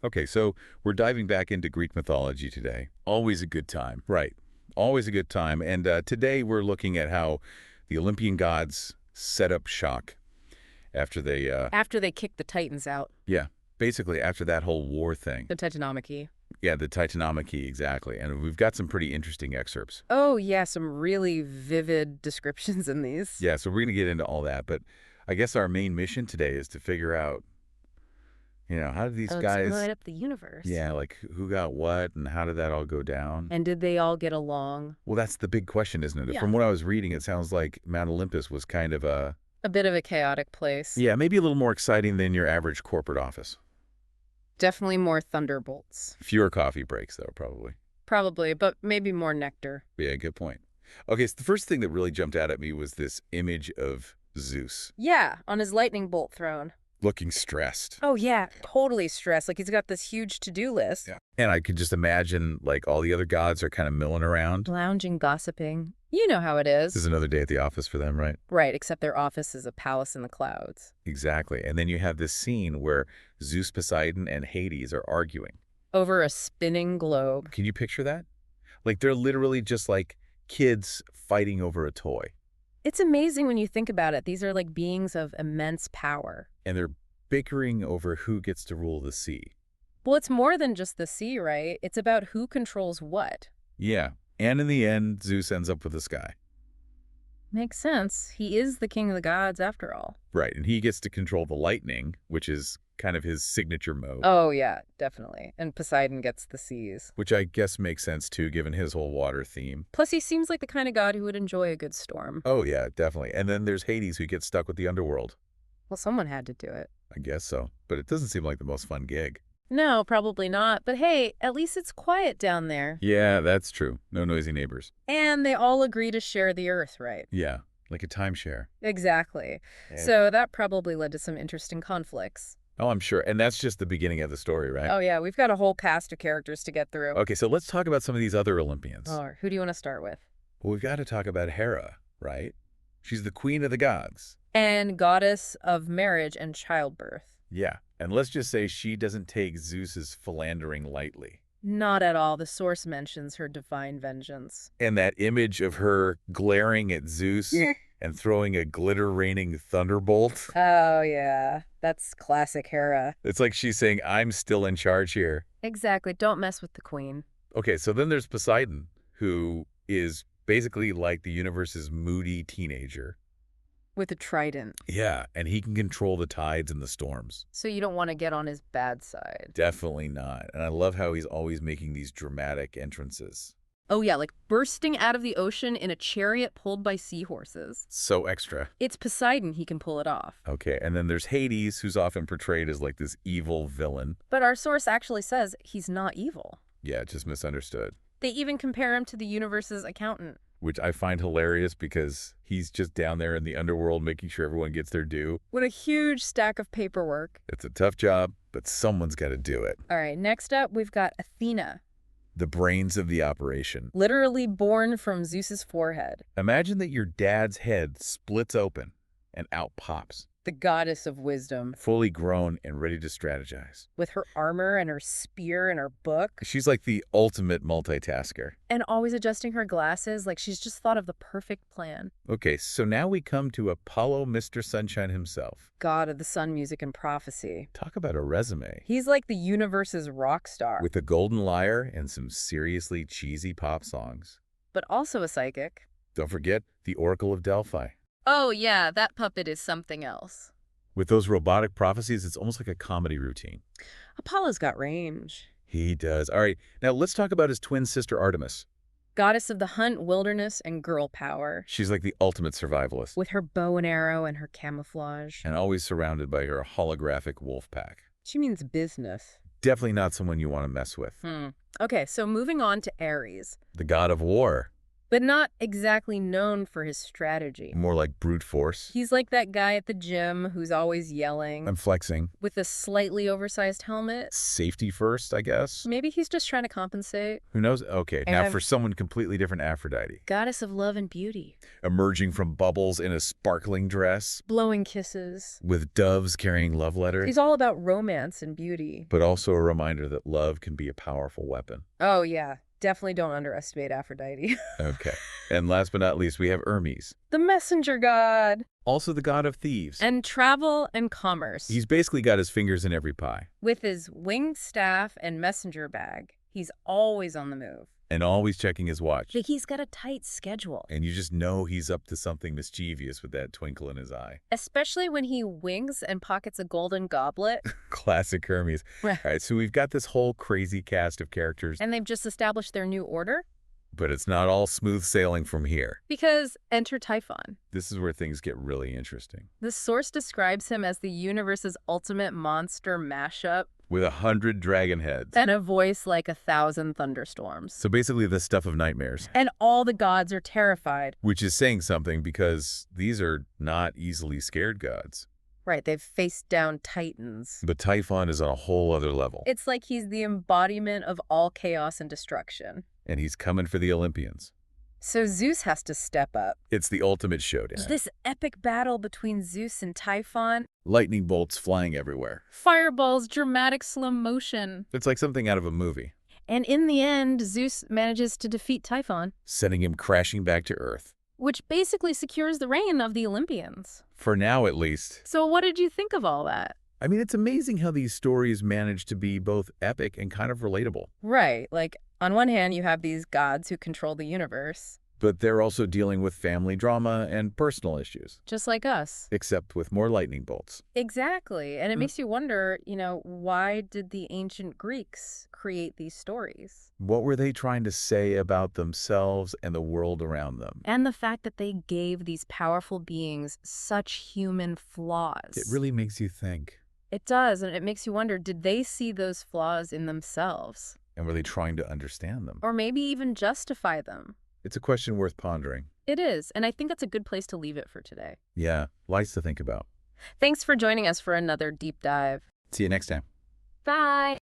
Okay, so we're diving back into Greek mythology today. Always a good time. Right. Always a good time. And today we're looking at how the Olympian gods set up shock after they, After they kicked the Titans out, yeah, basically after that whole war thing. the Titanomachy. Yeah, the Titanomachy, exactly. And we've got some pretty interesting excerpts. Oh, yeah, some really vivid descriptions in these. Yeah, so we're going to get into all that. But I guess our main mission today is to figure out, how did these guys, Split up the universe. yeah, like who got what and how did that all go down? And did they all get along? Well, that's the big question, isn't it? Yeah. From what I was reading, it sounds like Mount Olympus was kind of A bit of a chaotic place. yeah, maybe a little more exciting than your average corporate office. Definitely more thunderbolts. Fewer coffee breaks, though, probably. Probably, but maybe more nectar. Yeah, good point. Okay, so the first thing that really jumped out at me was this image of Zeus Yeah, on his lightning bolt throne. looking stressed. Oh, yeah, totally stressed. Like he's got this huge to-do list. Yeah. And I could just imagine, like, all the other gods are kind of milling around. Lounging, gossiping. You know how it is. This is another day at the office for them, right? Right, except their office is a palace in the clouds. Exactly. And then you have this scene where Zeus, Poseidon, and Hades are arguing. Over a spinning globe. Can you picture that? Like, they're literally just like kids fighting over a toy. It's amazing when you think about it. These are like beings of immense power. And they're bickering over who gets to rule the sea. Well, it's more than just the sea, right? It's about who controls what. Yeah. And in the end, Zeus ends up with the sky. Makes sense. He is the king of the gods after all. Right. And he gets to control the lightning, which is kind of his signature mode. Oh, yeah, definitely. And Poseidon gets the seas. Which I guess makes sense, too, given his whole water theme. Plus, he seems like the kind of god who would enjoy a good storm. Oh, yeah, definitely. And then there's Hades, who gets stuck with the underworld. Well, someone had to do it. I guess so. But it doesn't seem like the most fun gig. No, probably not. But hey, at least it's quiet down there. Yeah, that's true. No noisy neighbors. And they all agree to share the earth, right? Yeah, like a timeshare. Exactly. And- So that probably led to some interesting conflicts. Oh, I'm sure. And that's just the beginning of the story, right? Oh, yeah, we've got a whole cast of characters to get through. Okay, so let's talk about some of these other Olympians. Oh, who do you want to start with? Well, we've got to talk about Hera, right? She's the queen of the gods. And goddess of marriage and childbirth. Yeah, and let's just say she doesn't take Zeus's philandering lightly. Not at all. The source mentions her divine vengeance. And that image of her glaring at Zeus and throwing a glitter-raining thunderbolt, Oh, yeah. That's classic Hera. it's like she's saying, I'm still in charge here. Exactly. Don't mess with the queen. Okay, so then there's Poseidon, who is basically like the universe's moody teenager. With a trident. Yeah, and he can control the tides and the storms. So you don't want to get on his bad side. Definitely not. And I love how he's always making these dramatic entrances. Oh, yeah, like bursting out of the ocean in a chariot pulled by seahorses. So extra. It's Poseidon, he can pull it off. Okay, and then there's Hades, who's often portrayed as like this evil villain. But our source actually says he's not evil. Yeah, just misunderstood. They even compare him to the universe's accountant. Which I find hilarious because he's just down there in the underworld making sure everyone gets their due. With a huge stack of paperwork. It's a tough job, but someone's got to do it. All right, next up, we've got Athena. The brains of the operation. Literally born from Zeus's forehead. Imagine that your dad's head splits open and out pops, The goddess of wisdom. fully grown and ready to strategize. With her armor and her spear and her book. She's like the ultimate multitasker. And always adjusting her glasses like she's just thought of the perfect plan. Okay, so now we come to Apollo, Mr. Sunshine himself. God of the sun, music, and prophecy. Talk about a resume. He's like the universe's rock star. With a golden lyre and some seriously cheesy pop songs. But also a psychic. Don't forget the Oracle of Delphi. Oh, yeah, that puppet is something else. With those robotic prophecies, it's almost like a comedy routine. Apollo's got range. He does. All right, now let's talk about his twin sister Artemis. Goddess of the hunt, wilderness, and girl power. She's like the ultimate survivalist. With her bow and arrow and her camouflage. And always surrounded by her holographic wolf pack. She means business. Definitely not someone you want to mess with. Okay, so moving on to Ares. The god of war. but not exactly known for his strategy. More like brute force. He's like that guy at the gym who's always yelling, I'm flexing. with a slightly oversized helmet. Safety first, I guess? Maybe he's just trying to compensate. Who knows? Okay, now And for someone completely different, Aphrodite. goddess of love and beauty. Emerging from bubbles in a sparkling dress, Blowing kisses. with doves carrying love letters. He's all about romance and beauty. But also a reminder that love can be a powerful weapon. Oh, yeah. Definitely don't underestimate Aphrodite. Okay. And last but not least, we have Hermes, The messenger god. also the god of thieves. And travel and commerce. He's basically got his fingers in every pie, With his winged staff and messenger bag, he's always on the move. and always checking his watch. But he's got a tight schedule. And you just know he's up to something mischievous with that twinkle in his eye. Especially when he winks and pockets a golden goblet. Classic Hermes. Right. All right, so we've got this whole crazy cast of characters, And they've just established their new order. but it's not all smooth sailing from here. Because enter Typhon. This is where things get really interesting. The source describes him as the universe's ultimate monster mashup With 100 dragon heads. and a voice like 1,000 thunderstorms. So basically the stuff of nightmares. And all the gods are terrified. Which is saying something because these are not easily scared gods. Right, they've faced down titans. But Typhon is on a whole other level. It's like he's the embodiment of all chaos and destruction. And he's coming for the Olympians. So Zeus has to step up. It's the ultimate showdown. This epic battle between Zeus and Typhon, Lightning bolts flying everywhere. fireballs, dramatic slow motion. It's like something out of a movie. And in the end, Zeus manages to defeat Typhon, Sending him crashing back to Earth. which basically secures the reign of the Olympians. For now, at least. So what did you think of all that? I mean, it's amazing how these stories manage to be both epic and kind of relatable. Right, like on one hand, you have these gods who control the universe, But they're also dealing with family drama and personal issues. just like us. Except with more lightning bolts. Exactly. And it makes you wonder, why did the ancient Greeks create these stories? What were they trying to say about themselves and the world around them? And the fact that they gave these powerful beings such human flaws. It really makes you think. It does, and it makes you wonder, did they see those flaws in themselves? And were they trying to understand them? Or maybe even justify them? It's a question worth pondering. It is, and I think that's a good place to leave it for today. Yeah, lots to think about. Thanks for joining us for another deep dive. See you next time. Bye!